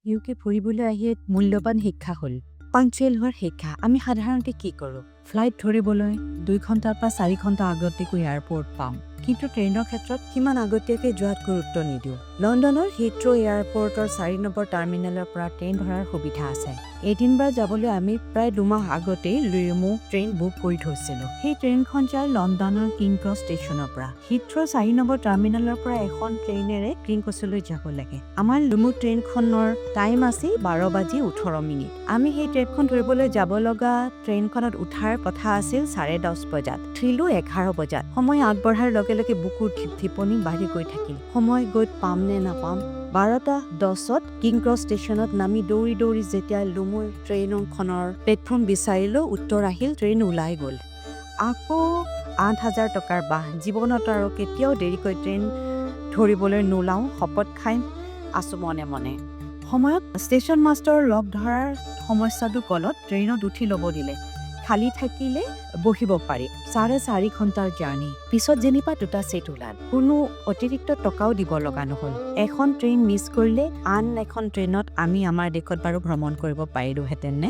UK ফুৰিবলৈ আহিয়ে মূল্যৱান শিক্ষা হ'ল পাংচুৱেল হোৱাৰ শিক্ষা। আমি সাধাৰণতে কি কৰোঁ? ফ্লাইট ধৰিবলৈ 2 ঘণ্টাৰ পৰা 4 ঘণ্টা আগতীয়াকৈ এয়াৰপৰ্ট পাওঁ, কিন্তু ট্ৰেইনৰ ক্ষেত্ৰত সিমান আগতীয়াকৈ যোৱাত গুৰুত্ব নিদিওঁ। লণ্ডনৰ হিথ্ৰ' এয়াৰপৰ্টৰ 4 নম্বৰ টাৰ্মিনেলৰ পৰা ট্ৰেইন ধৰাৰ সুবিধা আছে। এডিনবাৰ্গ যাবলৈ আমি প্ৰায় 2 মাহ আগতেই ৰিমো ট্ৰেইন বুক কৰি থৈছিলোঁ। সেই ট্ৰেইনখন যায় লণ্ডনৰ কিং ক্ৰছ ষ্টেচনৰ পৰা। হিথ্ৰ' 4 নম্বৰ টাৰ্মিনেলৰ পৰা এখন ট্ৰেইনেৰে কিং ক্ৰছলৈ যাব লাগে। আমাৰ ৰিমো ট্ৰেইনখনৰ টাইম আছিল 12:18। আমি সেই ট্ৰেইনখন ধৰিবলৈ যাব লগা ট্ৰেইনখনত উঠাৰ কথা আছিল 10:30 বজাত। উঠিলোঁ 11 বজাত। সময় আগবঢ়াৰ লগে লগে বুকুৰ ধিপনি বাঢ়ি গৈ থাকিল। সময় গৈ পাম নে নাপাম। 12:10ত কিং ক্ৰছ ষ্টেচনত নামি দৌৰি দৌৰি যেতিয়া ৰিমো ট্ৰেইনখনৰ প্লেটফৰ্ম বিচাৰিলোঁ, উত্তৰ আহিল ট্ৰেইন ওলাই গ'ল। আকৌ 8,000 টকাৰ বাহ। জীৱনত আৰু কেতিয়াও দেৰিকৈ ট্ৰেইন ধৰিবলৈ নোলাওঁ, শপত খাই আছোঁ মনে মনে। সময়ত ষ্টেচন মাষ্টৰ লগ ধৰাৰ সমস্যাটো কলত ট্ৰেইনত উঠি ল'ব দিলে। খালী থাকিলে বহিব পাৰি। 4.5 ঘণ্টাৰ জাৰ্ণি। পিছত যেনিবা 2টা ছিট ওলাল। কোনো অতিৰিক্ত টকাও দিব লগা নহ'ল। এখন ট্ৰেইন মিছ কৰিলে আন এখন ট্ৰেইনত আমি আমাৰ দেশত বাৰু ভ্ৰমণ কৰিব পাৰিলোহেঁতেন নে?